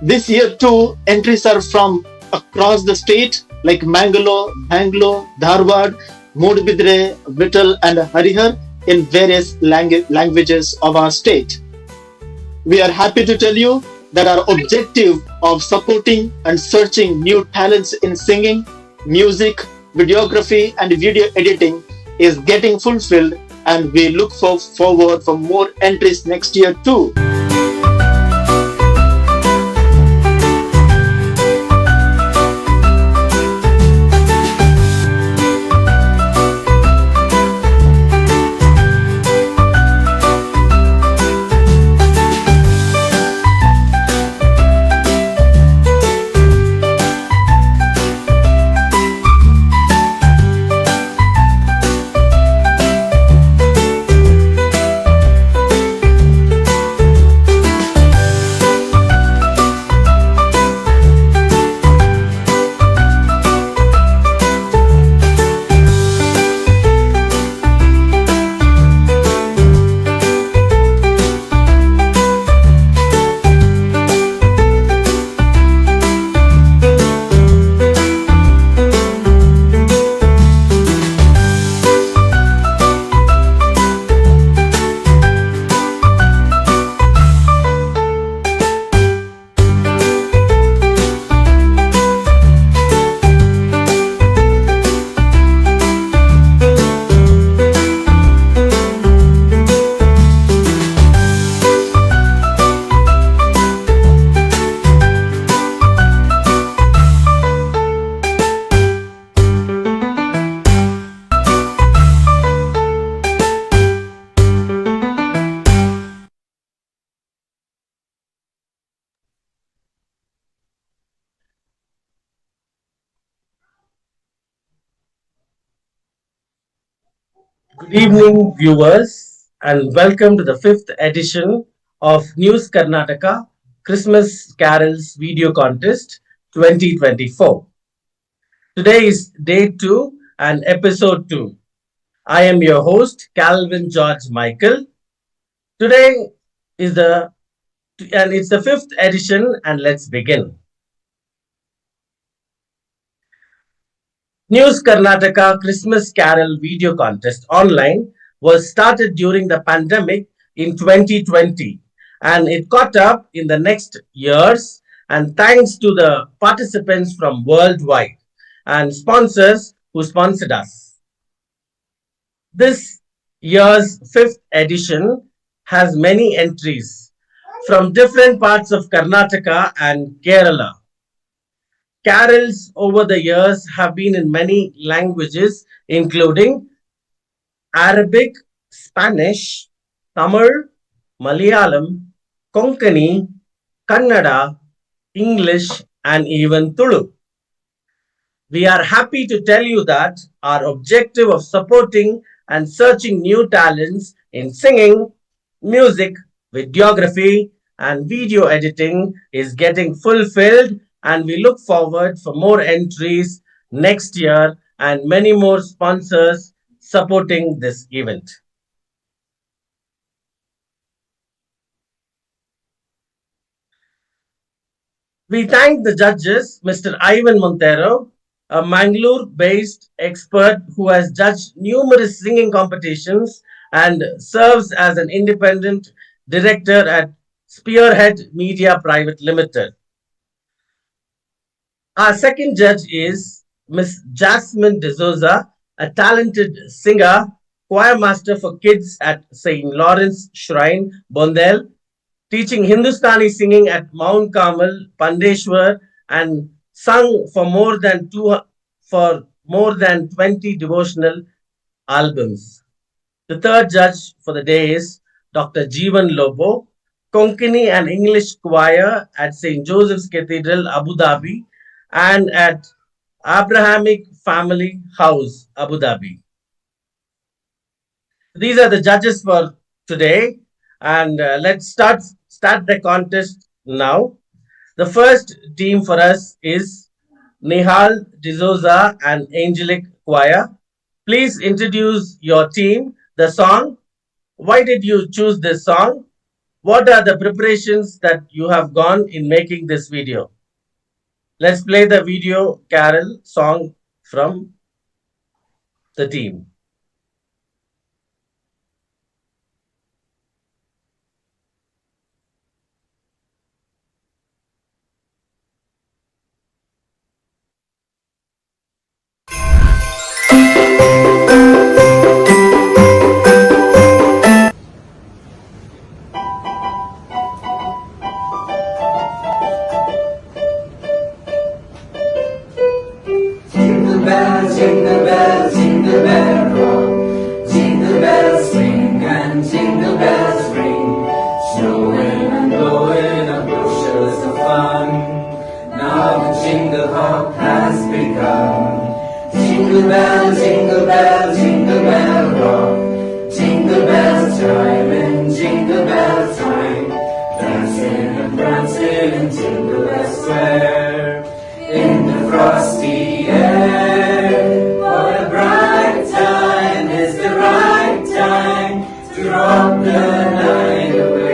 This year too, entries are from across the state like Mangalore, Bangalore, Dharwad, Mudbidre, Vittal and Harihar in various languages of our state. We are happy to tell you that our objective of supporting and searching new talents in singing, music, videography, and video editing is getting fulfilled, and we look forward for more entries next year too. Good evening, viewers, and welcome to the fifth edition of News Karnataka Christmas Carols Video Contest 2024. Today is day 2 and episode 2. I am your host, Calvin George Michael. Today is it's the fifth edition, and let's begin. News Karnataka Christmas Carol Video Contest online was started during the pandemic in 2020, and it caught up in the next years, and thanks to the participants from worldwide and sponsors who sponsored us. This year's fifth edition has many entries from different parts of Karnataka and Kerala. Carols over the years have been in many languages, including Arabic, Spanish, Tamil, Malayalam, Konkani, Kannada, English, and even Tulu. We are happy to tell you that our objective of supporting and searching new talents in singing, music, videography, and video editing is getting fulfilled, and we look forward for more entries next year and many more sponsors supporting this event. We thank the judges, Mr. Ivan Montero, a Mangalore-based expert who has judged numerous singing competitions and serves as an independent director at Spearhead Media Private Limited. Our second judge is Miss Jasmine D'Souza, a talented singer, choir master for kids at St. Lawrence Shrine, Bondel, teaching Hindustani singing at Mount Carmel, Pandeshwar, and sung for more than 20 devotional albums. The third judge for the day is Dr. Jeevan Lobo, Konkani and English choir at St. Joseph's Cathedral, Abu Dhabi, and at Abrahamic Family House, Abu Dhabi. These are the judges for today, and let's start the contest now. The first team for us is Nihal D'Souza and Angelic Choir. Please introduce your team, the song. Why did you choose this song? What are the preparations that you have gone in making this video? Let's play the video carol song from the team. Jingle bell, jingle bell rock. Jingle bells swing and jingle bells ring. Snowing and blowing up bushels of fun. Now the jingle hop has begun. Jingle bell, jingle bell, jingle bell rock. Jingle bells chime in jingle bell time. Dancing and prancing in Jingle Bell Square. In the frosty air, what a bright time is the right time to rock the night away.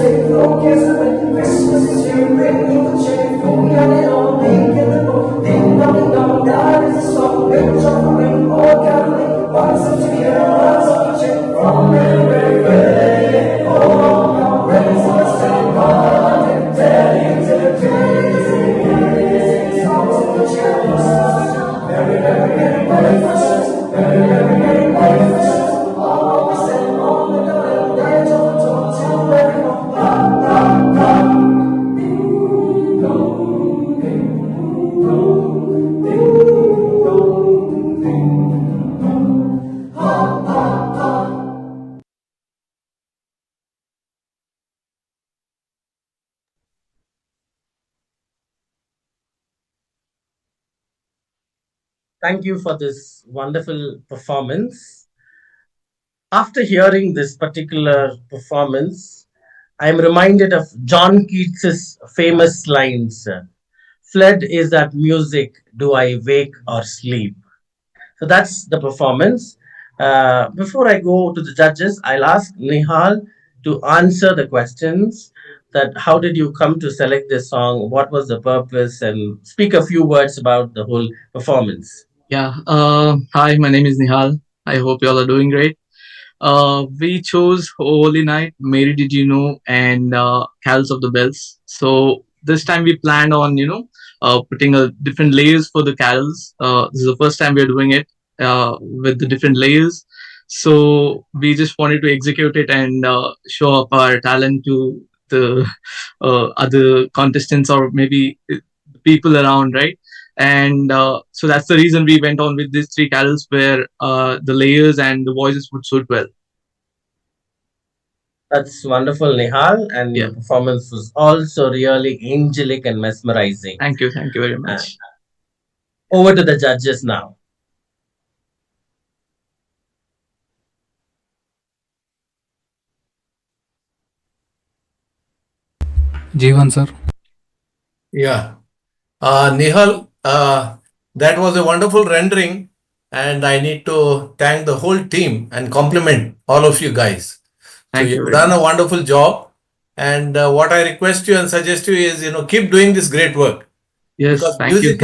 Jingle Christmas is here, ring the chain. Thank you for this wonderful performance. After hearing this particular performance, I am reminded of John Keats's famous lines: "Fled is that music, do I wake or sleep?" So that's the performance. Before I go to the judges, I'll ask Nihal to answer the questions that how did you come to select this song? What was the purpose? And speak a few words about the whole performance. Yeah. Hi, my name is Nihal. I hope you all are doing great. We chose Holy Night, Mary Did You Know, and Carols of the Bells. So this time we planned on, putting different layers for the carols. This is the first time we're doing it with the different layers. So we just wanted to execute it and show up our talent to the other contestants or maybe people around, right? And so that's the reason we went on with these three carols where the layers and the voices would suit well. That's wonderful, Nihal, and Yeah. your performance was also really angelic and mesmerizing. Thank you very Uh, much. Over to the judges now. Jeevan sir. Yeah. Nihal, that was a wonderful rendering, and I need to thank the whole team and compliment all of you guys. So Thank you you've very done much. a wonderful job, and what I request you and suggest you is, keep doing this great work, Yes, because thank you.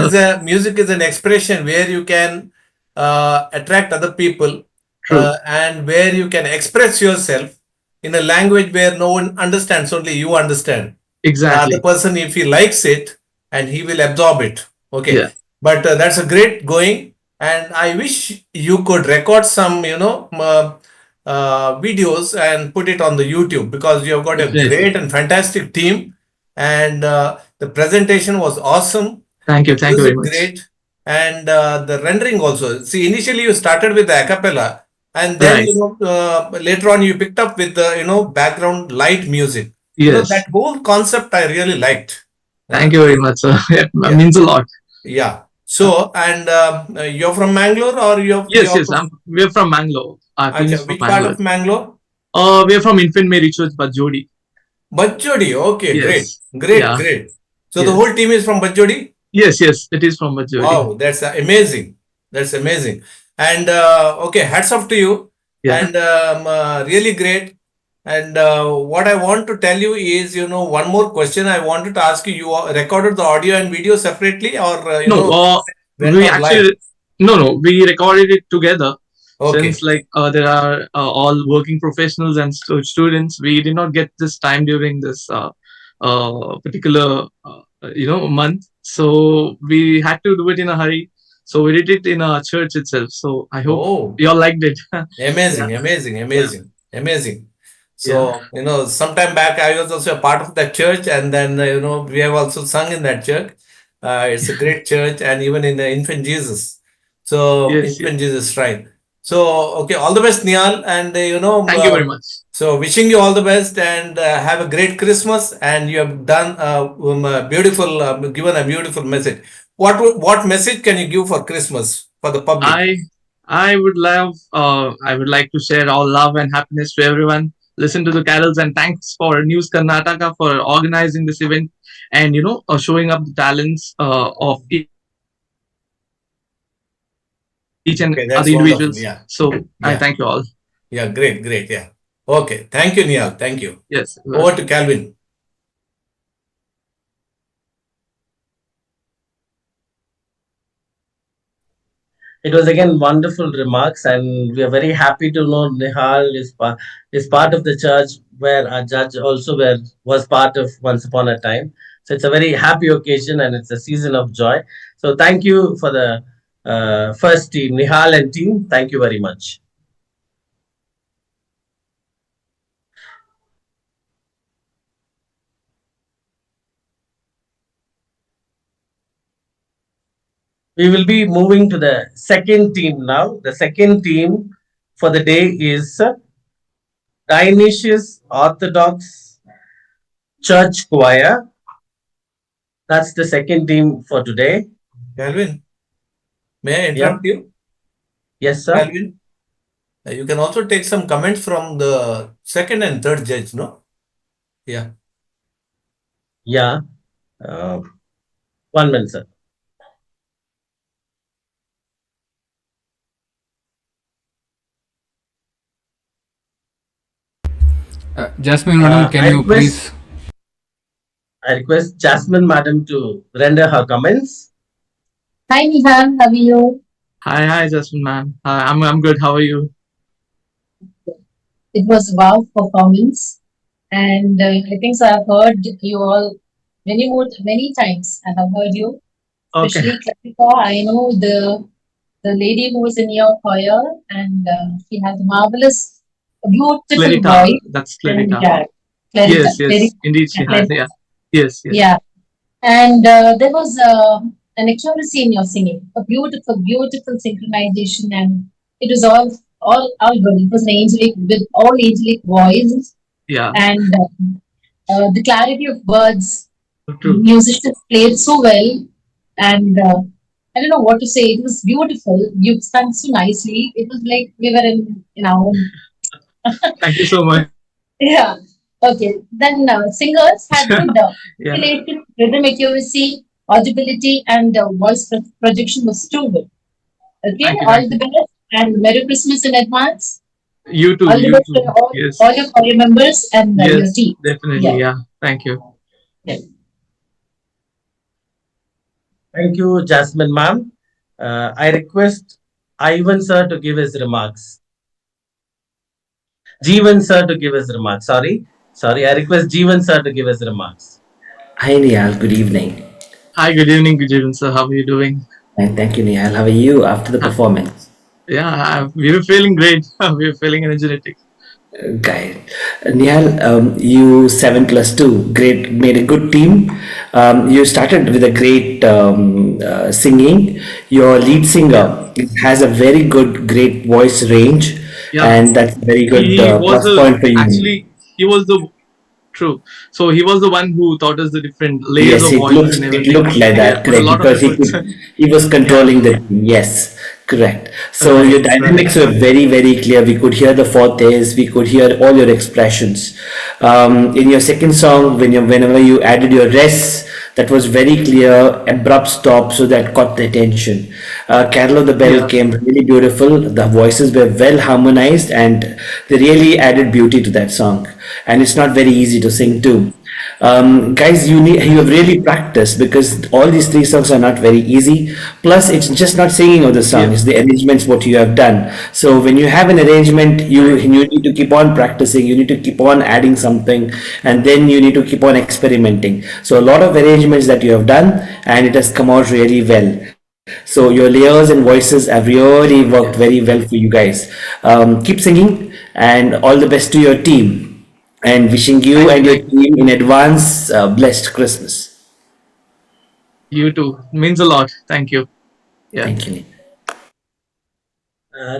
music is an expression where you can attract other people, True. and where you can express yourself in a language where no one understands, only you understand. The other Exactly. person, if he likes it, and he will absorb it. Okay, Yeah. but that's a great going, and I wish you could record some, videos and put it on the YouTube, because you have got a Definitely. great and fantastic team, and the presentation was awesome, Thank you. the Thank you very music much. great, and the rendering also. See, initially you started with the acapella, and then Right. later on you picked up with the background light music. Yes. That whole concept I really liked. Thank Uh, you very much, sir. It yeah, means a lot. yeah. So, and you're from Mangalore, or Yes, yes. We're from Mangalore. I Acha, finished from which part Mangalore. of Mangalore? We're from Infant Mary Church, Bajodi. Bajjodi. Okay, great, Yes. great, Yeah. great. So the Yes. whole team is from Bajjodi. Yes, yes. It is from Bajodi. Wow, that's amazing. That's amazing. And okay, hats off to you. Yeah. And really great. And what I want to tell you is, one more question I wanted to ask you. You recorded the audio and video separately, or No, went we on live? actually no, we recorded it together. Since Okay. like there are all working professionals and students, we did not get this time during this particular month, so we had to do it in a hurry. So we did it in a church itself. So I hope Oh, you all liked it. Yeah, amazing, amazing, yeah, amazing, amazing. yeah. So, sometime back I was also a part of that church, and then, we have also sung in that church. It's a great church, and even in the Infant Jesus. So, Yes, yes. Infant Jesus Shrine. So, okay, all the best, Niall. And, Thank you very much. so wishing you all the best, and have a great Christmas. And you have done a beautiful, given a beautiful message. What message can you give for Christmas for the public? I I would like to share all love and happiness to everyone. Listen to the carols, and thanks for News Karnataka for organizing this event and showing up the talents of each and other individuals. So I thank you all. Okay, that's wonderful. Yeah. Yeah. Yes. Yeah, great, great. Yeah. Okay. Thank you, Niall. Thank you. Welcome. Over to Calvin. It was again wonderful remarks, and we are very happy to know Nihal is part of the church where our judge also was part of once upon a time. So it's a very happy occasion and it's a season of joy. So thank you for the first team, Nihal and team. Thank you very much. We will be moving to the second team now. The second team for the day is Dionysius Orthodox Church Choir. That's the second team for today. Calvin, may I Yeah. interrupt you? Yes, sir. Calvin, you can also take some comments from the second and third judge, no? Yeah. Yeah. Uh, 1 minute, sir. Jasmine madam, can you please? I request Jasmine madam to render her comments. Hi Nihal, how are you? Hi, Justin, man. I'm good. How are you? It was wow performance, and I think so. I've heard you all many times. I have heard you, Okay. especially Kritika. I know the lady who was in your choir, and she has a marvelous, beautiful Clarita. voice. That's And Clarita. yeah, Clarita, Yes. Indeed, she has. Clarita. Yeah. Yes. Yeah, and there was an accuracy in your singing, a beautiful, beautiful synchronization, and it was all good. It was an angelic with all angelic voice, Yeah. and the clarity of words. True. Musicians played so well, and I don't know what to say. It was beautiful. You sang so nicely. It was like we were in our own. Thank you so much. Yeah. Okay. Then singers had good Yeah. articulation, rhythm accuracy, audibility, and voice projection was too good. Okay. Thank you. All the best and Merry Christmas in advance. You too. All the You best too. to Yes. all your choir members and your Yes. team. Definitely. Yeah. Yeah. Thank you. Yeah. Thank you, Jasmine ma'am. I request Ivan sir to give his remarks. Jeevan sir to give his remarks. Sorry. I request Jeevan sir to give his remarks. Hi Nihal, good evening. Hi. Good evening. Good evening, sir. How are you doing? And thank you, Nihal. How are you after the performance? Yeah. We were feeling great. We were feeling energetic. Guy, Nihal, you 7+2, great, made a good team. You started with a great singing. Your lead singer has a very good, great voice range, Yeah. and that's a very good He was plus point for you. actually he was the true. So he was the one who taught us the different layers Yes, of voice and it everything. looked like He that, put a correct? lot of Because efforts. he was Yeah. controlling the team. Yes, correct. So your Right. dynamics were very, very clear. We could hear the fortes, we could hear all your expressions. In your second song, whenever you added your rests, that was very clear, abrupt stop, so that caught the attention. Carol of the Bell Yeah. came really beautiful. The voices were well harmonized, and they really added beauty to that song. And it's not very easy to sing too. Guys, you have really practiced, because all these three songs are not very easy. Plus, it's just not singing of the song; Yeah. it's the arrangements what you have done. So when you have an arrangement, you need to keep on practicing. You need to keep on adding something, and then you need to keep on experimenting. So a lot of arrangements that you have done, and it has come out really well. So your layers and voices have really worked Yeah. very well for you guys. Keep singing, and all the best to your team. And wishing you Thank you. and your Thank you. team in advance blessed Christmas. You too. Means a lot. Thank you. Yeah. Thank you.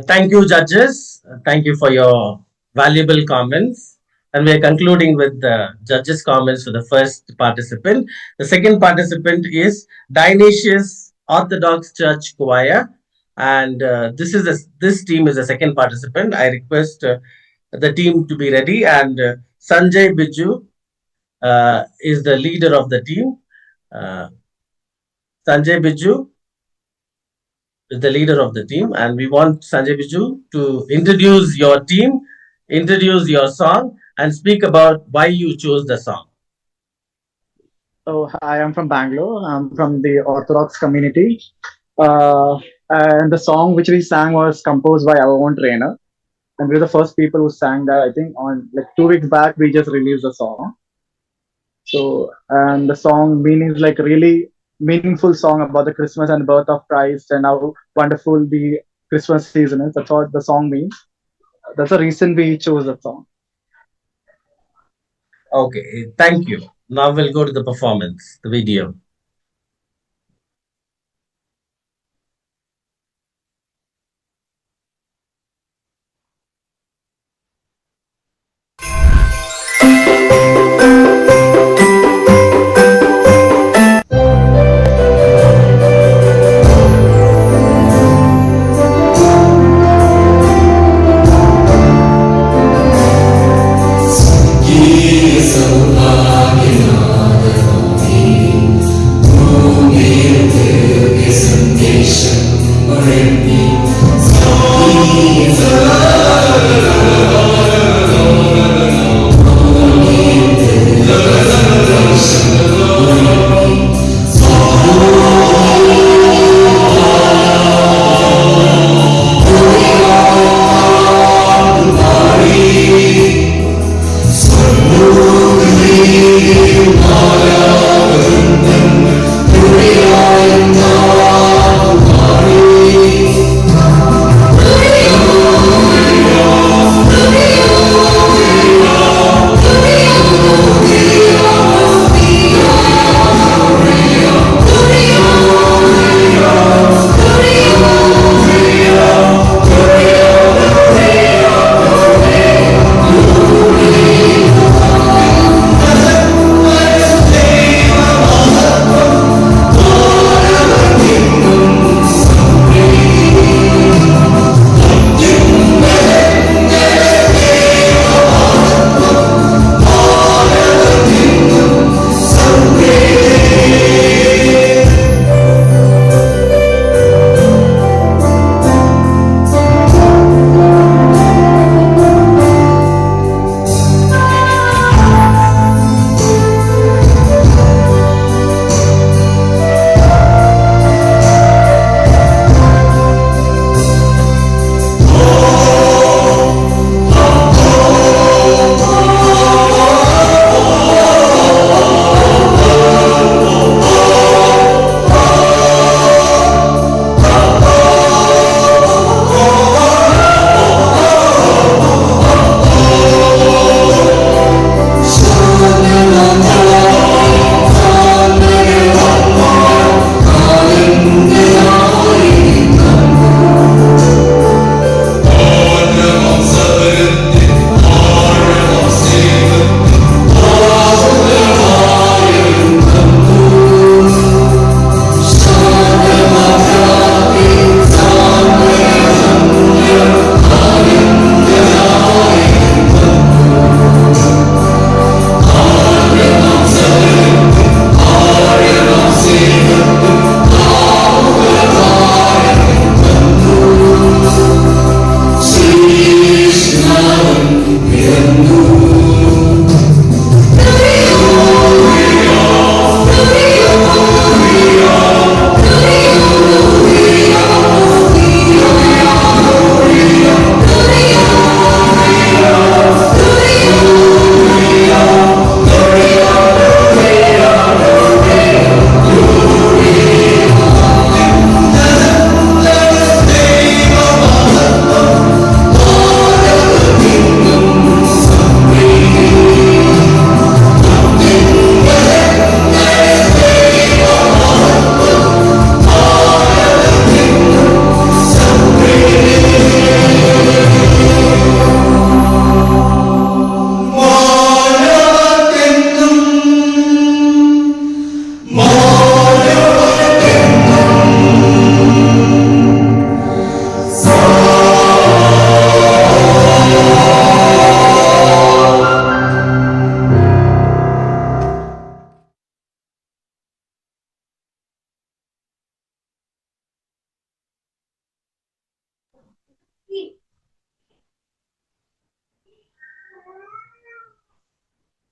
Thank you, judges. Thank you for your valuable comments. And we are concluding with the judges' comments for the first participant. The second participant is Dionysius Orthodox Church Choir, and this team is the second participant. I request the team to be ready, and Sanjay Biju is the leader of the team. Uh, Sanjay Biju is the leader of the team, and we want Sanjay Biju to introduce your team, introduce your song, and speak about why you chose the song. So I am from Bangalore. I'm from the Orthodox community. Uh, And the song which we sang was composed by our own trainer, and we're the first people who sang that. I think on like 2 weeks back we just released the song. So, and the song meaning is like really meaningful song about the Christmas and birth of Christ and how wonderful the Christmas season is. That's what the song means. That's the reason we chose that song. Okay, thank you. Now we'll go to the performance, the video.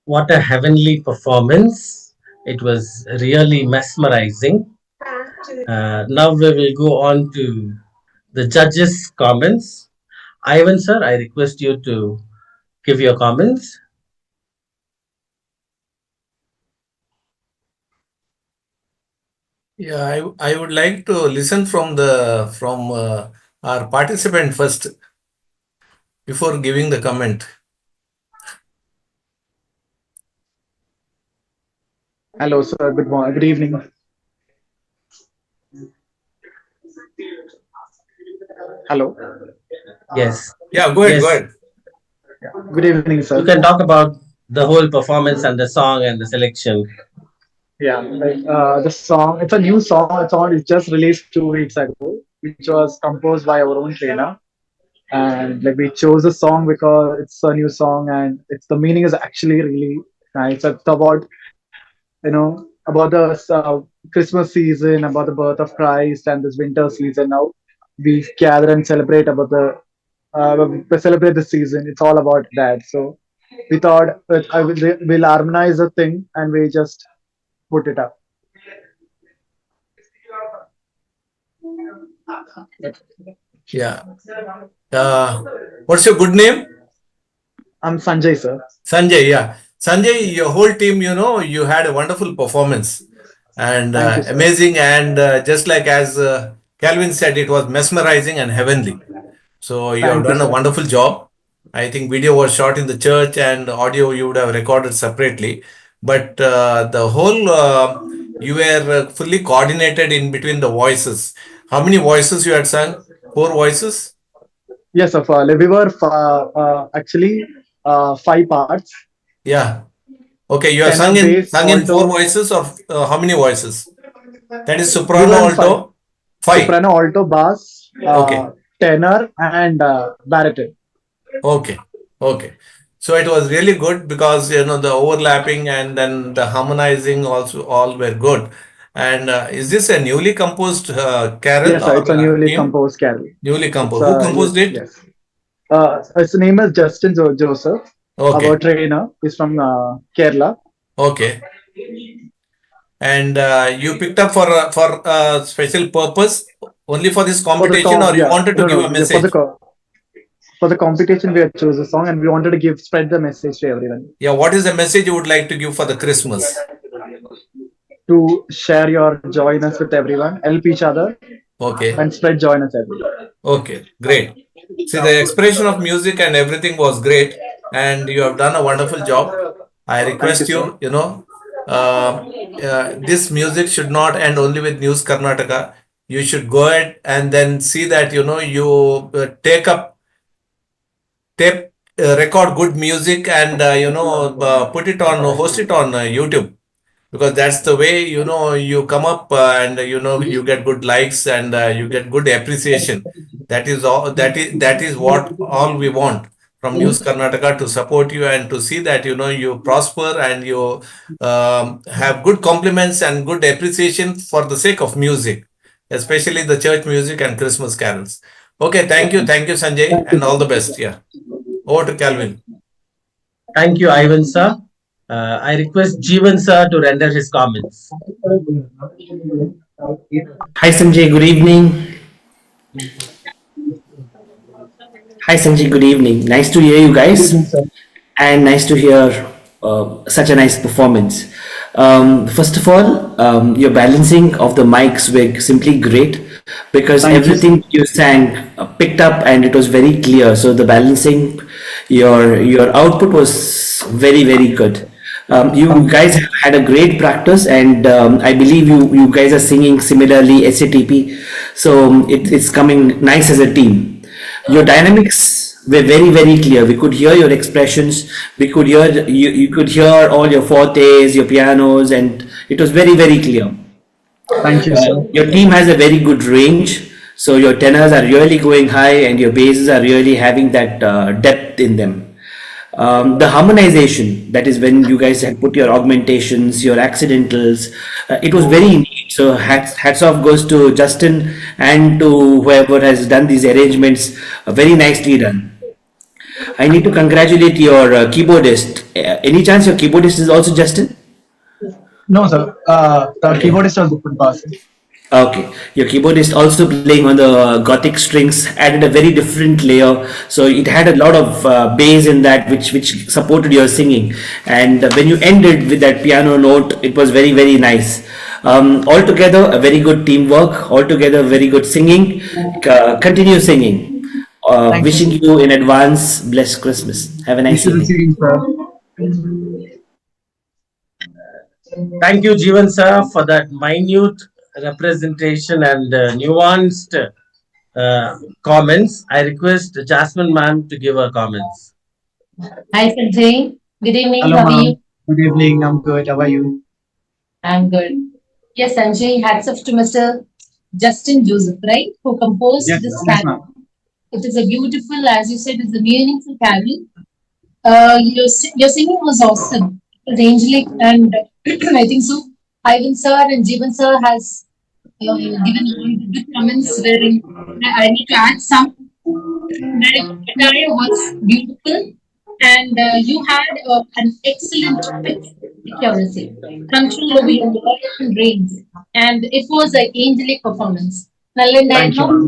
What a heavenly performance. It was really mesmerizing. Now we will go on to the judges' comments. Ivan sir, I request you to give your comments. Yeah, I would like to listen from our participant first before giving the comment. Hello, sir. Good morning. Good evening. Hello. Yes, Yeah, go ahead, go yes, ahead. Good evening, you sir. can talk about the whole performance and the song and the selection. Yeah, like the song. It's a new song. It's on. It just released 2 weeks ago, which was composed by our own trainer. And like we chose a song because it's a new song, and it's the meaning is actually really nice. It's about about the Christmas season, about the birth of Christ, and this winter season. Now we gather and celebrate about we celebrate the season. It's all about that. So we thought we'll harmonize the thing, and we just put it up. Yeah. What's your good name? I'm Sanjay, sir. Sanjay, yeah. Sanjay, your whole team, you had a wonderful performance and Thank you, sir. amazing. And just like as Calvin said, it was mesmerizing and heavenly. So you have Thank you, done a sir. wonderful job. I think video was shot in the church and audio you would have recorded separately. But the whole, you were fully coordinated in between the voices. How many voices you had sung? 4 voices? Yes, sir. Like, we were actually 5 parts: Yeah. Okay, you have tenor, bass, sung in 4 alto. voices or how many voices? That is We soprano, were in five: alto, 5. soprano, alto, bass, Okay, tenor, and baritone. okay, okay. So it was really good because the overlapping and then the harmonizing also all were good. And is this a newly composed carol Yes, sir. It's or a newly hymn? composed carol. Newly It's composed. Who composed it? yes. His name is Justin Joseph. Our Okay, trainer is from Kerala. okay. And you picked up for a special purpose only for this For the competition, com, or you yeah, wanted to no, give a no, yeah, message? for the competition we had chosen a song, and we wanted to spread the message to everyone, Yeah, what is the message you would like to give for the Christmas? to share your joyness with everyone, help each other, Okay, and spread joyness everywhere. okay, great. See, the expression of music and everything was great, and you have done a wonderful job. I Thank you, request sir. you, uh, this music should not end only with News Karnataka. You should go ahead and then see that, you tape, record good music and, put it on, host it on YouTube, because that's the way you come up and you get good likes and you get good appreciation. That is all, that is what all we want from News Karnataka, to support you and to see that you prosper and you have good compliments and good appreciation for the sake of music, especially the church music and Christmas carols. Okay, thank you Sanjay, and all the best. Yeah, over to Calvin. Thank you, Ivan sir. I request Jeevan sir to render his comments. Hi Sanjay, good evening. Hi Sanjay, good evening. Nice to hear you Good guys, evening, sir. and nice to hear such a nice performance. First of all, your balancing of the mics were simply great because Thank you, sir. everything you sang picked up and it was very clear. So the balancing, your output was very good. You Thank you. guys have had a great practice, and I believe you guys are singing similarly SATP, so it's coming nice as a team. Your dynamics were very clear. We could hear your expressions. We could hear you could hear all your fortes, your pianos, and it was very clear. Thank you, sir. Your team has a very good range, so your tenors are really going high, and your basses are really having that depth in them. The harmonization, that is when you guys had put your augmentations, your accidentals, it was very neat. So hats off goes to Justin and to whoever has done these arrangements. Very nicely done. I need to congratulate your keyboardist. Any chance your keyboardist is also Justin? No, sir. The Okay. keyboardist was different person. Okay, your keyboard is also playing on the Gothic strings, added a very different layer. So it had a lot of bass in that, which supported your singing. And when you ended with that piano note, it was very very nice. Altogether, a very good teamwork. Altogether, very good singing. Continue singing. Thank Wishing you. you in advance blessed Christmas. Have a Wish nice you the evening. same, sir. Thank you, Jeevan sir, for that minute representation and nuanced comments. I request Jasmine ma'am to give her comments. Hi, Sanjay. Good evening. Hello, How are you? ma'am. Good evening. I'm good. How are you? I'm good. Yes, Sanjay, hats off to Mr. Justin Joseph, right? Who composed Yes, this yes, carol. ma'am. It is a beautiful, as you said, it's a meaningful carol. Your singing was awesome. It was angelic, and I think so. Ivan sir and Jeevan sir has given all the good comments wherein I need to add some. The attire was beautiful, and you had an excellent pitch accuracy, control over your voice and range, and it was an angelic performance. Thank you, നല്ലുണ്ടായിരുന്നു ma'am.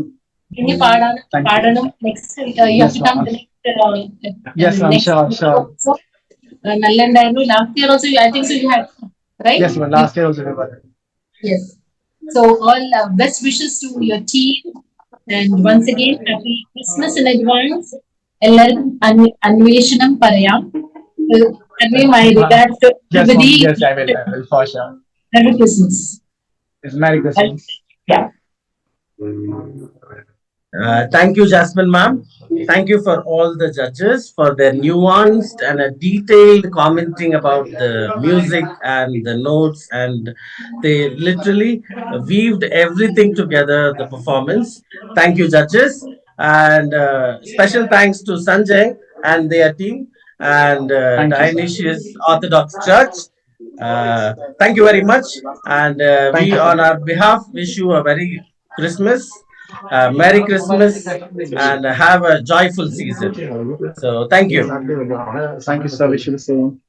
ഇനി പാടാനും Thank you. പാടണം next you have Yes, to come ma'am. Yes, ma'am. Next Sure, sure. Also നല്ലുണ്ടായിരുന്നു last year also I think so you had right Yes, ma'am. Last year also we were. yes so all best wishes to your team and once again happy Christmas in advance എല്ലാവർക്കും അന്വേഷണം പറയാം Convey my regards to Yes, everybody. ma'am. Yes, I will for sure. Merry Christmas. It's Merry Christmas. Yeah. Thank you, Jasmine ma'am. Thank you for all the judges for their nuanced and a detailed commenting about the music and the notes, and they literally weaved everything together, the performance. Thank you, judges. And special thanks to Sanjay and their team and Thank you, sir. Dionysius Orthodox Church. Thank you very much. And Thank we, you, sir. on our behalf, wish you a very Christmas, Merry Christmas, and have a joyful season. So, thank you. Thank you, sir. Wish you the same.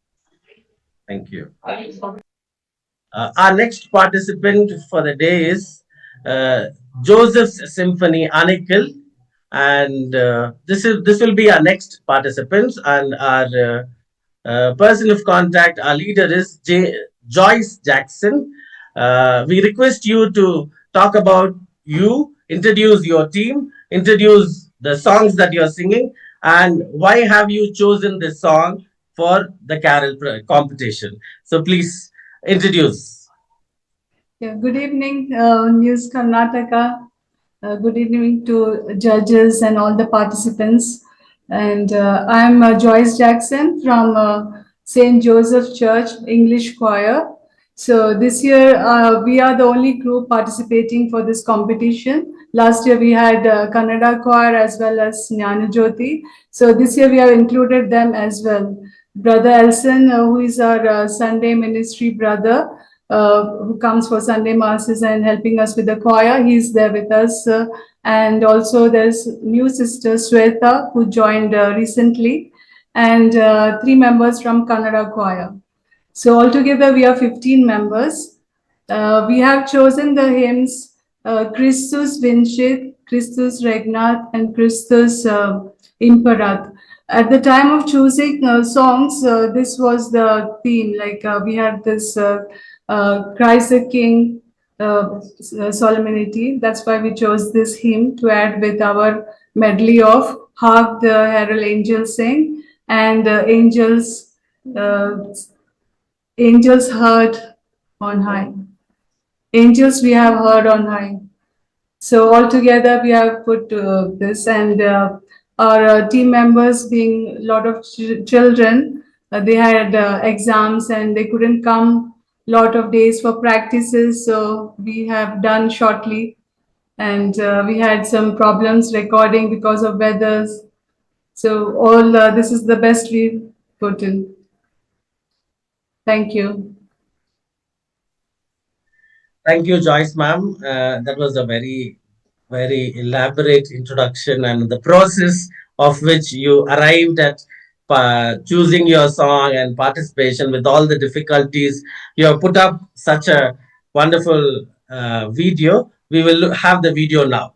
Thank you. Our next participant for the day is Joseph's Symphony Anikil, and this will be our next participants, and our person of contact, our leader is Joyce Jackson. We request you to talk about you, introduce your team, introduce the songs that you're singing, and why have you chosen this song for the carol competition. So please introduce. Yeah, good evening, News Karnataka. Good evening to judges and all the participants. And I'm Joyce Jackson from St. Joseph Church English Choir. So this year we are the only group participating for this competition. Last year we had Kannada Choir as well as Jnanajyoti. So this year we have included them as well. Brother Elson, who is our Sunday ministry brother, who comes for Sunday masses and helping us with the choir. He's there with us. And also there's new sister Sweta, who joined recently, and 3 members from Kannada choir. So altogether we are 15 members. We have chosen the hymns Christus Vincit, Christus Regnat, and Christus Imperat. At the time of choosing songs, this was the theme. Like we had this Christ the King solemnity. That's why we chose this hymn to add with our medley of Hark the Herald Angels Sing and uh, Angels heard on high. Angels we have heard on high. So altogether we have put this, and our team members being a lot of children, they had exams and they couldn't come lot of days for practices. So we have done shortly, and we had some problems recording because of weathers. So all this is the best we put in. Thank you. Thank you, Joyce ma'am. That was a very elaborate introduction and the process of which you arrived at choosing your song and participation with all the difficulties. You have put up such a wonderful video. We will have the video now.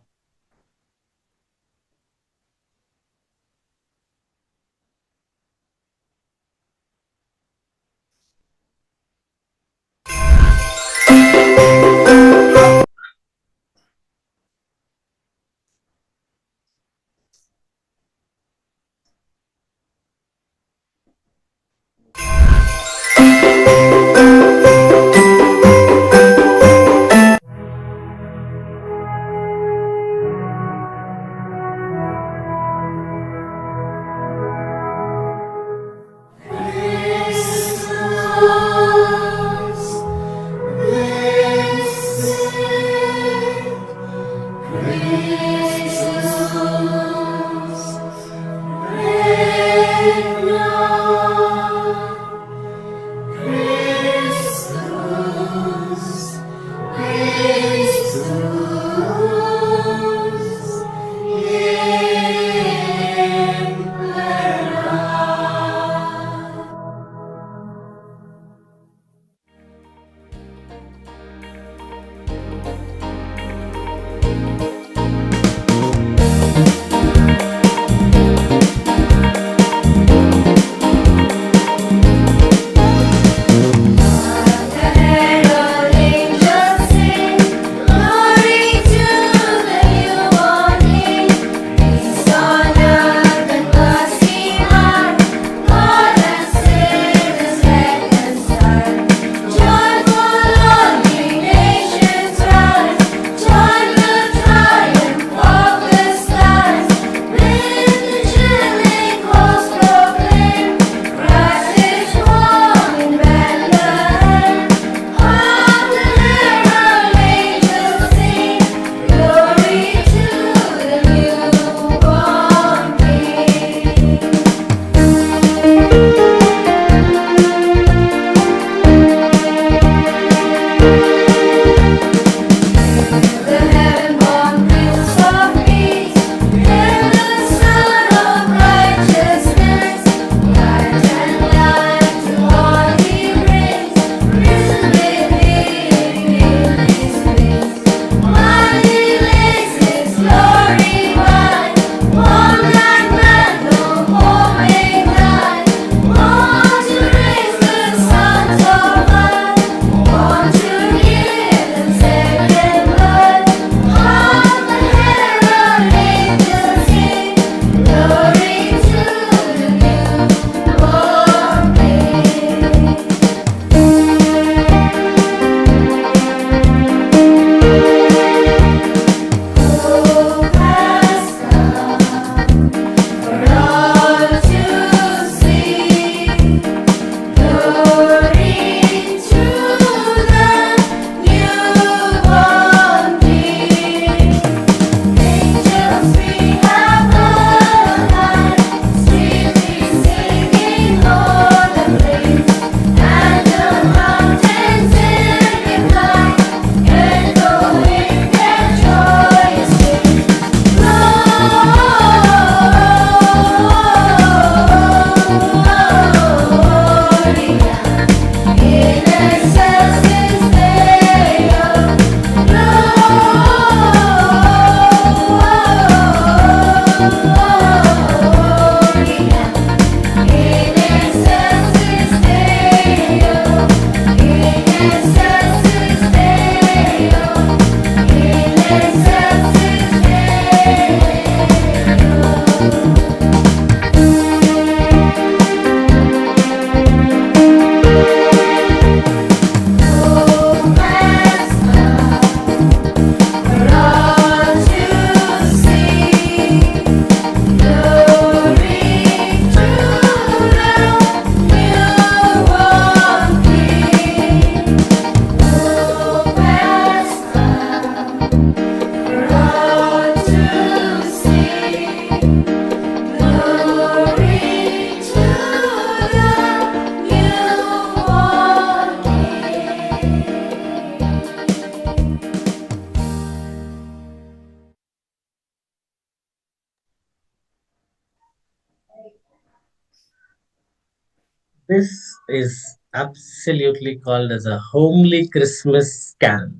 This is absolutely called as a homely Christmas carol.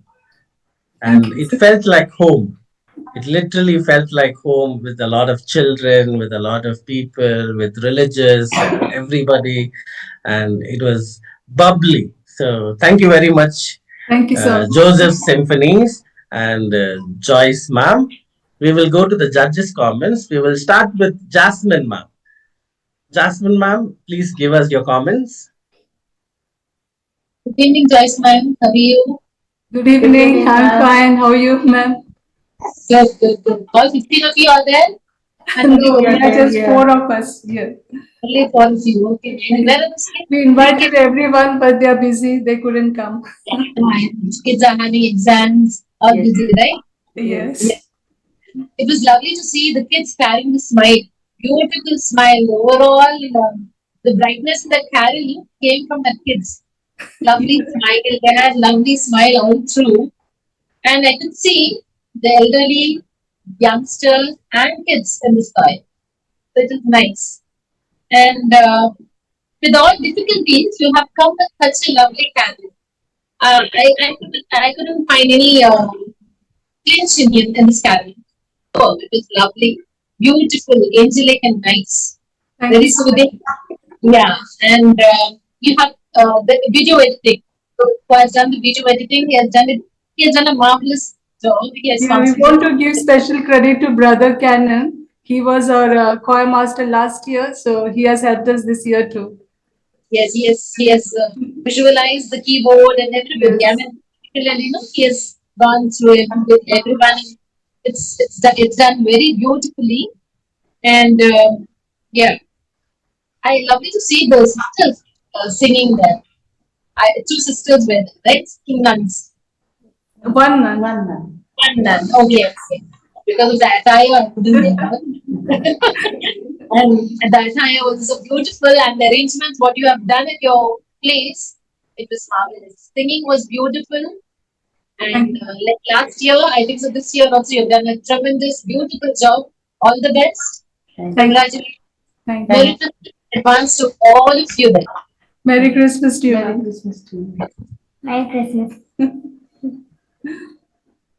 and it felt like home. It literally felt like home with a lot of children, with a lot of people, with religious and everybody, and it was bubbly. So thank you very much, Thank you so much. Joseph Symphonies and Joyce ma'am. We will go to the judges' comments. We will start with Jasmine ma'am. Jasmine ma'am, please give us your comments. Good evening, Joyce ma'am. How are you? Good evening. I'm fine. How are you, ma'am? Good, good, good. All 15 of you are there? No, we are just four of us here. Only 4 of you. Okay. And where are the kids? We invited everyone, but they are busy. They couldn't come. Kids are having exams. All busy, right? Yes. It was lovely to see the kids carrying the smile. Beautiful smile. Overall, the brightness in that carol came from the kids. Lovely smile. They had lovely smile all through. And I could see the elderly, youngsters, and kids in the sky. So it is nice. And with all difficulties, you have come with such a lovely carol. I couldn't find any clinch in this carol. Oh, it was lovely, beautiful, angelic, and nice. Very soothing. Yeah, and you have the video editing. So who has done the video editing? He has done it. He has done a marvelous job. He has Yeah, we want to give special credit to Brother Cannon. He was our choir master last year, so he has helped us this year too. Yes, he has visualized the keyboard and everybody. I mean, he has gone through it with everyone. It's done very beautifully, and yeah, I lovely to see the sisters singing there. Two sisters were there, right? Two nuns. One nun. One nun. Okay, okay. Because of the attire, I couldn't make out. And the attire was so beautiful, and the arrangements, what you have done at your place, it was marvelous. Singing was beautiful, and like last year, I think so. This year also, you've done a tremendous, beautiful job. All the best. Congratulations. Thank Merry you. Christmas in advance to all of you there. Merry Christmas to you. Merry Christmas to you. Merry Christmas.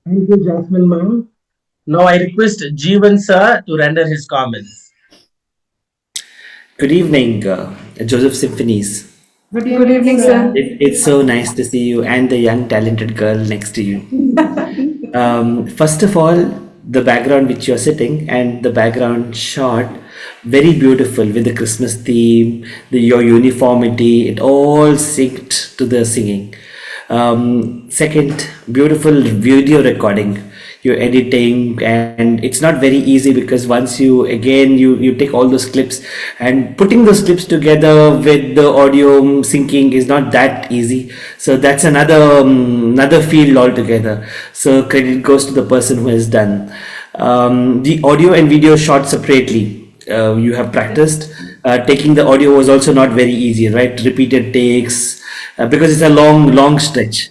Thank you, Jasmine ma'am. Now I request Jeevan sir to render his comments. Good evening, Joseph Symphonies. Good evening, sir. It's so nice to see you and the young talented girl next to you. First of all, the background which you're sitting and the background shot, very beautiful with the Christmas theme, your uniformity, it all synced to the singing. Second, beautiful video recording, your editing, and it's not very easy because once you take all those clips and putting those clips together with the audio syncing is not that easy. So that's another field altogether. So credit goes to the person who has done the audio and video shot separately. You have practiced. Taking the audio was also not very easy, right? Repeated takes because it's a long stretch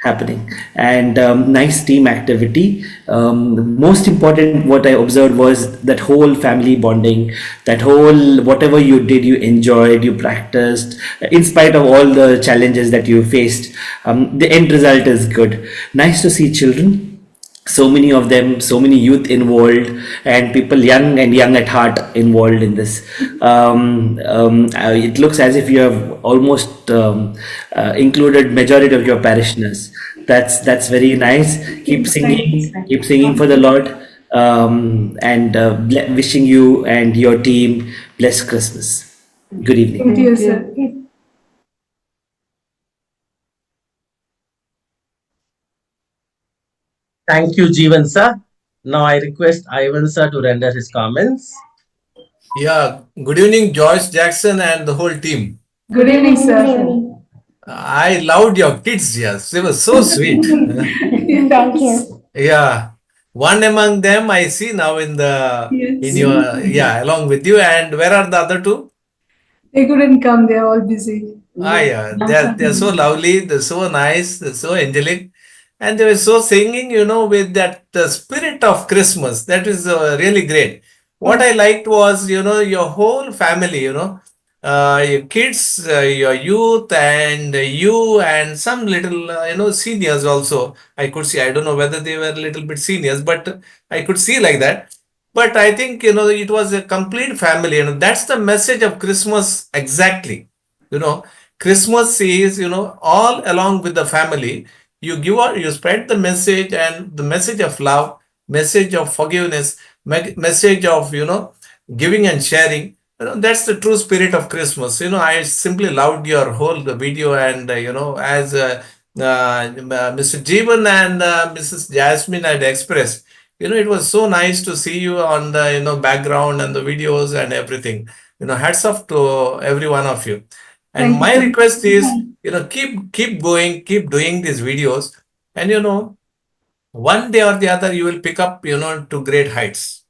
happening, and nice team activity. Most important, what I observed was that whole family bonding, that whole whatever you did, you enjoyed, you practiced, in spite of all the challenges that you faced. The end result is good. Nice to see children, so many of them, so many youth involved, and people young at heart involved in this. It looks as if you have almost included majority of your parishioners. That's very nice. Keep singing for the Lord, and wishing you and your team blessed Christmas. Good evening. Thank you, sir. Thank you, Jeevan sir. Now I request Ivan sir to render his comments. Yeah, good evening, Joyce Jackson and the whole team. Good evening, sir. I loved your kids, yes. They were so sweet. Thank you. Yeah. One among them I see now in your along with you. And where are the other two? They couldn't come. They're all busy. Yeah, they're so lovely, they're so nice, they're so angelic, and they were so singing, with that spirit of Christmas. That is really great. What I liked was, your whole family, your kids, your youth, and you, and some little, seniors also. I could see. I don't know whether they were a little bit seniors, but I could see like that. But I think it was a complete family. That's the message of Christmas exactly. You know, Christmas is all along with the family. You give out, you spread the message, and the message of love, message of forgiveness, message of giving and sharing. That's the true spirit of Christmas. I simply loved your whole the video, and as Mr. Jeevan and Mrs. Jasmine had expressed, it was so nice to see you on the background and the videos and everything. Hats off to every one of you. And Thank you my so much. request is, keep going, keep doing these videos, and one day or the other you will pick up to great heights.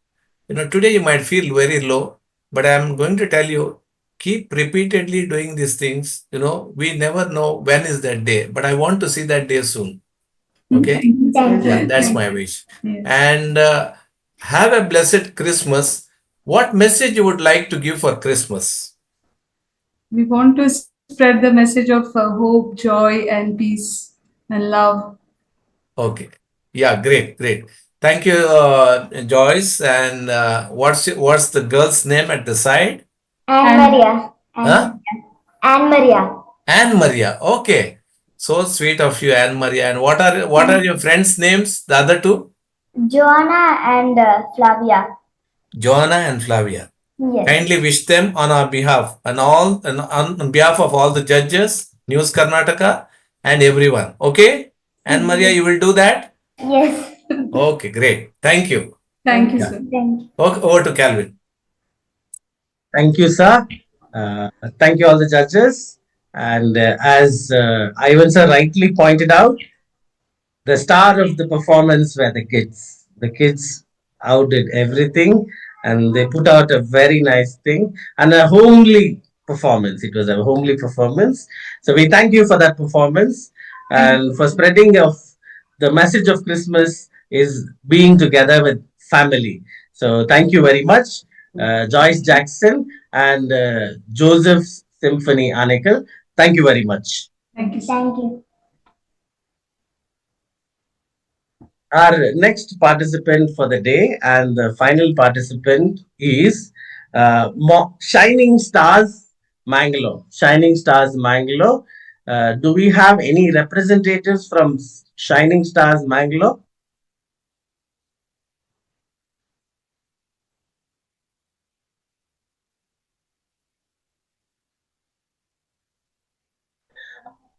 Today you might feel very low, but I'm going to tell you, keep repeatedly doing these things. We never know when is that day, but I want to see that day soon. Okay? Thank you, Thank sir. Yeah, you. that's Thank my you. wish. Yes. And have a blessed Christmas. What message you would like to give for Christmas? We want to spread the message of hope, joy, and peace and love. Okay. Yeah, great, great. Thank you, Joyce. And what's the girl's name at the side? Anne Maria. Huh? Anne Maria. Anne Maria. Okay. So sweet of you, Anne Maria. And what are your friends' names? The other two? Joanna and Flavia. Joanna and Flavia. Yes. Kindly wish them on our behalf and on behalf of all the judges, News Karnataka, and everyone. Okay? Anne Maria, you will do that? Yes. Okay, great. Thank you. Thank you, Yeah. sir. Thank you. Okay, over to Calvin. Thank you, sir. Thank you, all the judges. And as Ivan sir rightly pointed out, the star of the performance were the kids. The kids outdid everything, and they put out a very nice thing and a homely performance. It was a homely performance. So we thank you for that performance and for spreading of the message of Christmas is being together with family. So thank you very much, Joyce Jackson and Joseph Symphony Anekal. Thank you very much. Thank you, sir. Thank you. Our next participant for the day and the final participant is Shining Stars Mangalore. Shining Stars Mangalore. Do we have any representatives from Shining Stars Mangalore?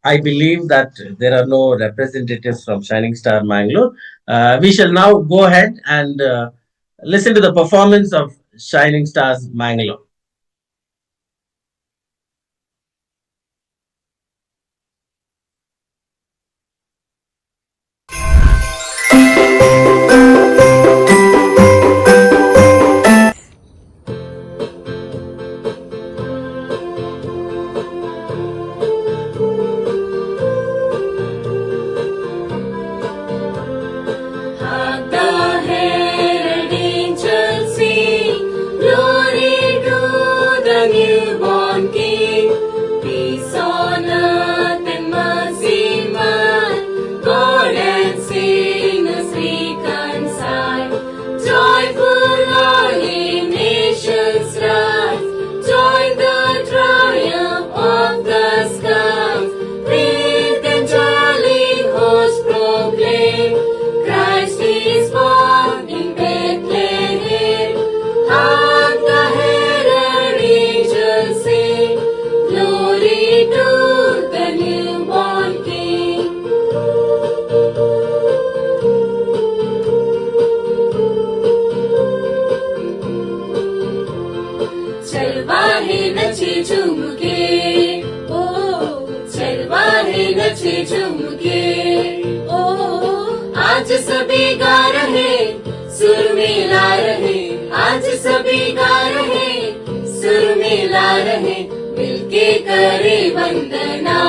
I believe that there are no representatives from Shining Star Mangalore. We shall now go ahead and listen to the performance of Shining Stars Mangalore. Hark the herald angels sing, glory to the newborn King. Peace on earth and mercy mild, God and sinners reconcile. Joyful all in nations rise, join the triumph of the skies. With angelic hosts proclaim, Christ is born in Bethlehem. Hark the herald angels sing, glory to the newborn King. चलवा है नचे झूम के, ओ चलवा है नचे झूम के, ओ आज सभी गा रहे, सुर मिला रहे, आज सभी गा रहे, सुर मिला रहे, मिलके करे वंदना,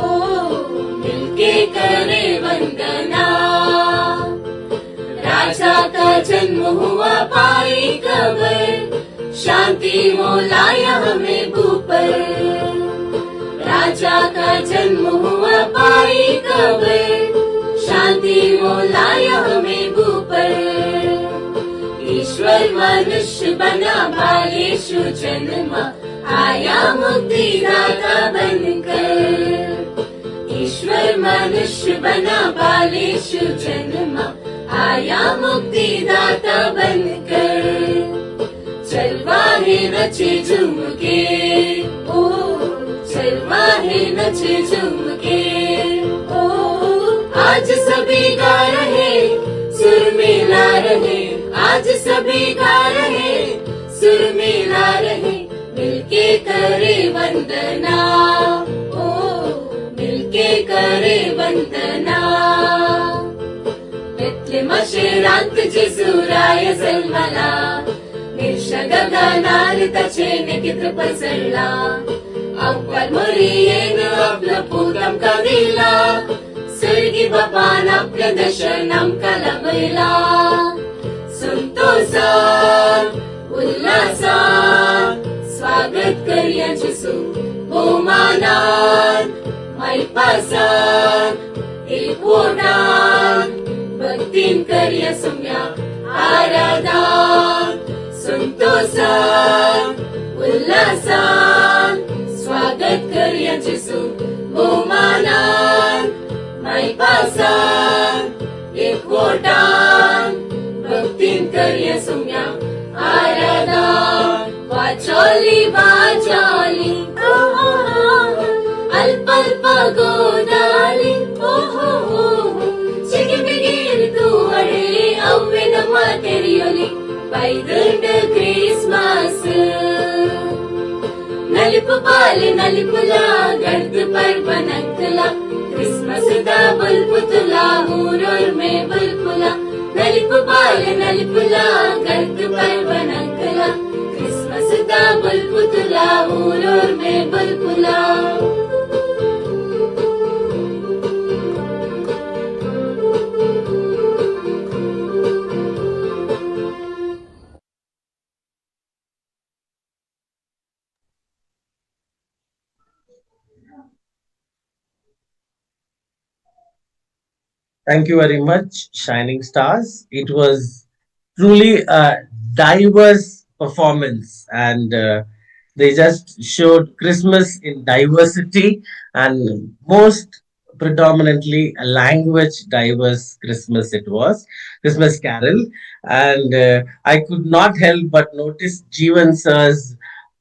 ओ मिलके करे वंदना। राजा का जन्म हुआ पाई कबर, शांति हो लाया हमें भूपर, राजा का जन्म हुआ पाई कबर, शांति हो लाया हमें भूपर, ईश्वर मनुष्य बना बालेशु जन्मा, आया मुक्तिदाता बनकर, ईश्वर मनुष्य बना बालेशु जन्मा, आया मुक्तिदाता बनकर, चलवा है नचे झूम के, ओ चलवा है नचे झूम के, ओ आज सभी गा रहे सुर मिला रहे, आज सभी गा रहे सुर मिला रहे, मिलके करे वंदना, ओ मिलके करे वंदना, बेत्लेमशेरांत जिजूराय जन्मला, निर्षगगनार तचेने कित्र पसरला, अवकर मुरियेन आपलं पूतम कदिला, स्वर्गी बापान आपलं दर्शनम कलबला, संतोषात उल्हासात स्वागत करूया जिसू बहुमानात, मैपासात एकवटात भक्तीन करूया सम्या आराधात, संतोषात उल्हासात स्वागत करूया जिसू बहुमानात, मैपासात एकवटात भक्तीन करूया सम्या आराधात, वाचोली वाचोली अल्पल्प गोदाली, चिगिबिगिर तू अडली अव्वेन मातेरियोली, पैदंड क्रिसमस नलिपु पाले नलिपुला गर्द पर्वनक्तला, क्रिसमस दा बल्पुतला ऊरोर में बल्पुला, नलिपु पाले नलिपुला गर्द पर्वनक्तला, क्रिसमस दा बल्पुतला ऊरोर में बल्पुला. Thank you very much, Shining Stars. It was truly a diverse performance, and they just showed Christmas in diversity, and most predominantly a language diverse Christmas it was, Christmas Carol. And I could not help but notice Jeevan sir's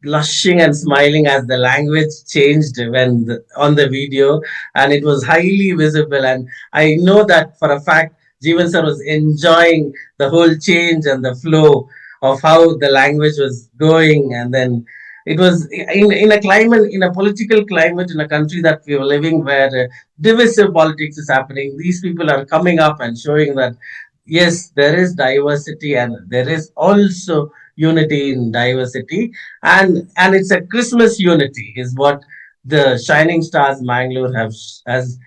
blushing and smiling as the language changed when on the video, and it was highly visible. And I know that for a fact Jeevan sir was enjoying the whole change and the flow of how the language was going. And then it was in a climate, in a political climate, in a country that we were living where divisive politics is happening. These people are coming up and showing that yes, there is diversity and there is also unity in diversity, and it's a Christmas unity is what the Shining Stars Mangalore has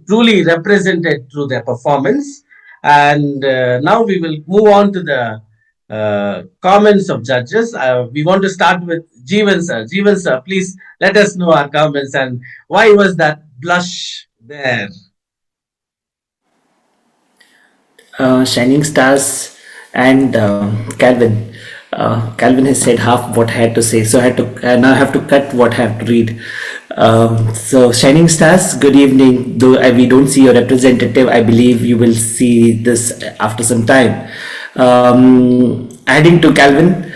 truly represented through their performance. And now we will move on to the comments of judges. We want to start with Jeevan sir. Jeevan sir, please let us know our comments and why was that blush there? Shining Stars and Calvin. Calvin has said half what I had to say, so now I have to cut what I have to read. So Shining Stars, good evening. Though we don't see your representative, I believe you will see this after some time. Adding to Calvin,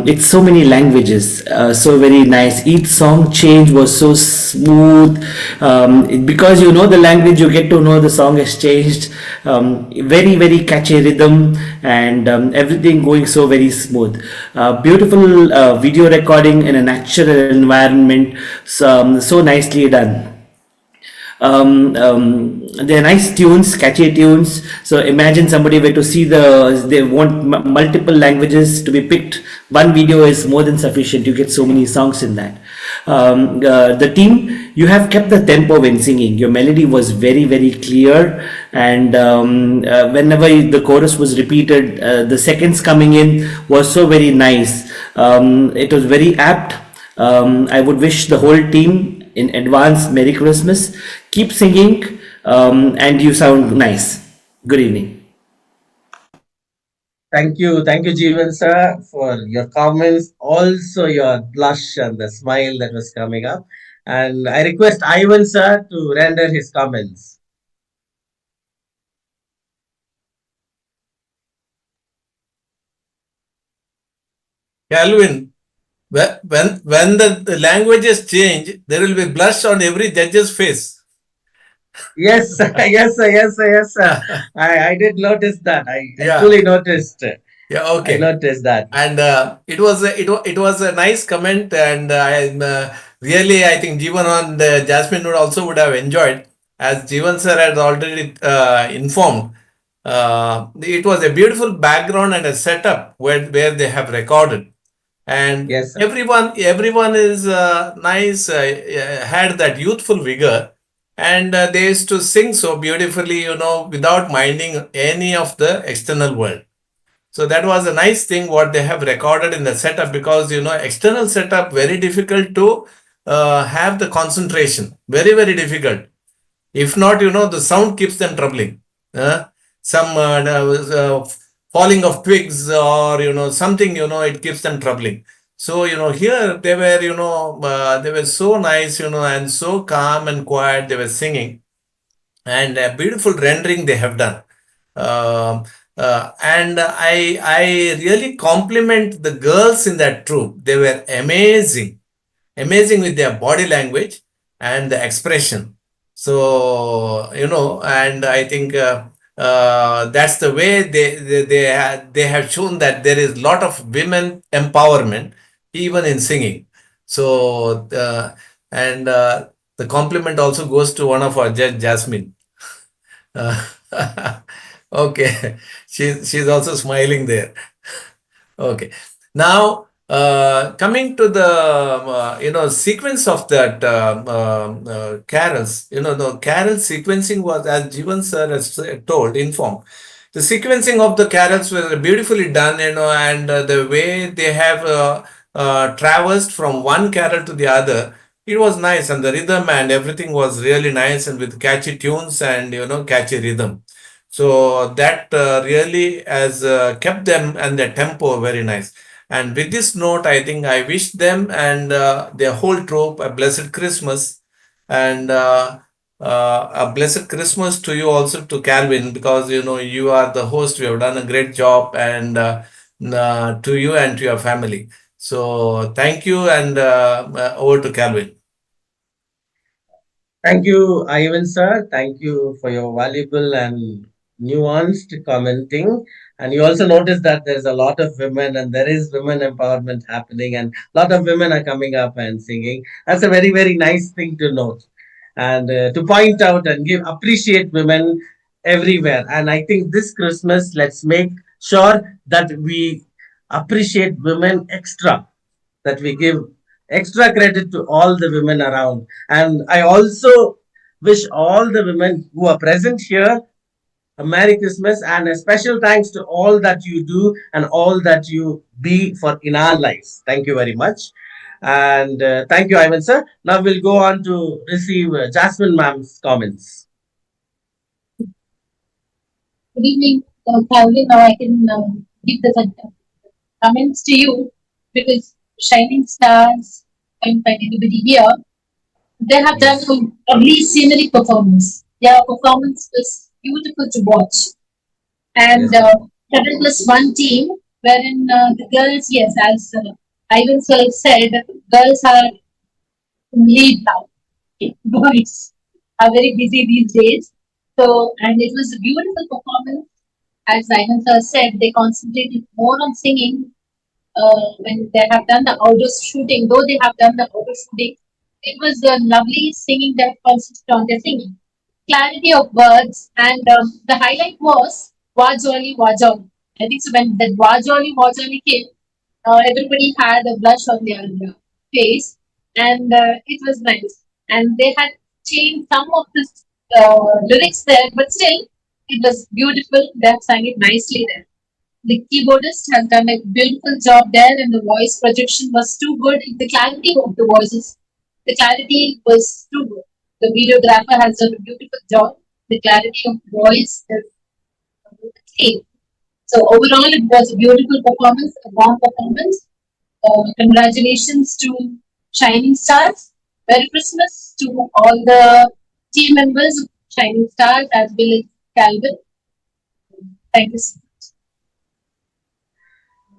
it's so many languages, so very nice. Each song change was so smooth. Because you know the language, you get to know the song has changed. Very, very catchy rhythm and everything going so very smooth. Beautiful video recording in a natural environment, so nicely done. They're nice tunes, catchy tunes. So imagine somebody were to see they want multiple languages to be picked. One video is more than sufficient. You get so many songs in that. The team, you have kept the tempo when singing. Your melody was very, very clear, and whenever the chorus was repeated, the seconds coming in was so very nice. It was very apt. I would wish the whole team in advance Merry Christmas. Keep singing, and you sound nice. Good evening. Thank you, Jeevan sir, for your comments. Also, your blush and the smile that was coming up. And I request Ivan sir to render his comments. Calvin, when the languages change, there will be blush on every judge's face. Yes, yes, sir, yes, sir, yes, sir. I did notice that. I Yeah. truly noticed. Yeah, I okay. noticed that. And it was a nice comment, and I really I think Jeevan and Jasmine would have enjoyed, as Jeevan sir had already informed. It was a beautiful background and a setup where they have recorded, and Yes, sir. everyone is nice, had that youthful vigor, and they used to sing so beautifully, without minding any of the external world. So that was a nice thing what they have recorded in the setup, because external setup very difficult to have the concentration, very very difficult. If not, the sound keeps them troubling. Some falling of twigs, or something, it keeps them troubling. So here they were, they were so nice, and so calm and quiet. They were singing, and a beautiful rendering they have done. And I really compliment the girls in that troupe. They were amazing, amazing with their body language and the expression. So and I think that's the way they have shown that there is a lot of women empowerment even in singing. So and the compliment also goes to one of our judge, Jasmine. Okay, she's also smiling there. Okay, now coming to the sequence of that carols. The carol sequencing was, as Jeevan sir has informed. The sequencing of the carols was beautifully done, and the way they have traversed from one carol to the other, it was nice, and the rhythm and everything was really nice, and with catchy tunes and catchy rhythm. So that really has kept them and their tempo very nice. And with this note, I think I wish them and their whole troupe a blessed Christmas, and a blessed Christmas to you also, to Calvin, because you are the host. You have done a great job, and to you and to your family. So thank you, and over to Calvin. Thank you, Ivan sir. Thank you for your valuable and nuanced commenting. And you also notice that there's a lot of women, and there is women empowerment happening, and a lot of women are coming up and singing. That's a very, very nice thing to note, and to point out and appreciate women everywhere. And I think this Christmas, let's make sure that we appreciate women extra, that we give extra credit to all the women around. And I also wish all the women who are present here a Merry Christmas, and a special thanks to all that you do and all that you be for in our lives. Thank you very much. And thank you, Ivan sir. Now we'll go on to receive Jasmine ma'am's comments. Good evening, Calvin. Now I can give the comments to you, because Shining Stars, I'm finding everybody here. They have done some lovely scenery performance. Their performance was beautiful to watch. And 7+1 team, wherein the girls, yes, as Ivan sir said, girls are in lead now. Boys are very busy these days. So, and it was a beautiful performance. As Ivan sir said, they concentrated more on singing when they have done the outdoor shooting. Though they have done the outdoor shooting, It was a lovely singing that consisted on their singing. Clarity of words, and the highlight was Wajoli Wajoli. I think so when that Wajoli came, everybody had a blush on their face, and it was nice. And they had changed some of the lyrics there, but still, it was beautiful. They have sang it nicely there. The keyboardist has done a beautiful job there, and the voice projection was too good. The clarity of the voices, the clarity was too good. The videographer has done a beautiful job. The clarity of voice is clean. So overall, it was a beautiful performance, a warm performance. Congratulations to Shining Stars. Merry Christmas to all the team members of Shining Stars as well as Calvin. Thank you so much.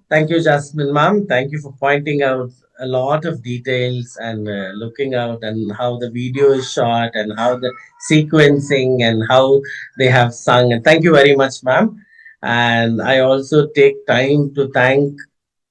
Thank you, Jasmine, ma'am. Thank you for pointing out a lot of details and looking out and how the video is shot and how the sequencing and how they have sung. And thank you very much, ma'am. And I also take time to thank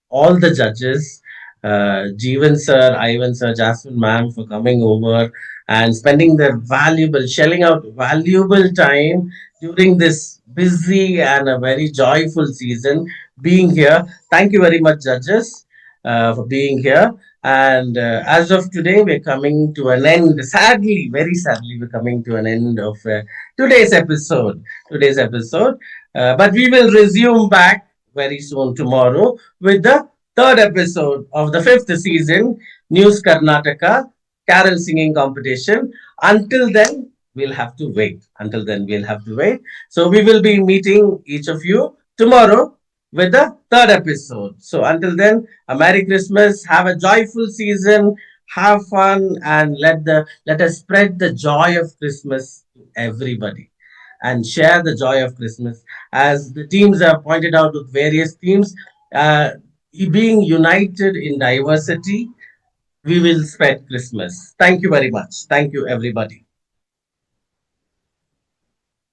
all the judges, Jeevan sir, Ivan sir, Jasmine ma'am for coming over and spending their valuable, shelling out valuable time during this busy and a very joyful season being here. Thank you very much, judges, for being here. And as of today, we're coming to an end. Sadly, very sadly, we're coming to an end of today's episode. Today's episode, but we will resume back very soon tomorrow with the third episode of the fifth season, News Karnataka Carol Singing Competition. Until then, we'll have to wait. Until then, we'll have to wait. So we will be meeting each of you tomorrow with the third episode. So until then, a Merry Christmas. Have a joyful season. Have fun and let us spread the joy of Christmas to everybody and share the joy of Christmas. As the teams have pointed out with various themes, uh, being united in diversity, we will spread Christmas. Thank you very much. Thank you, everybody.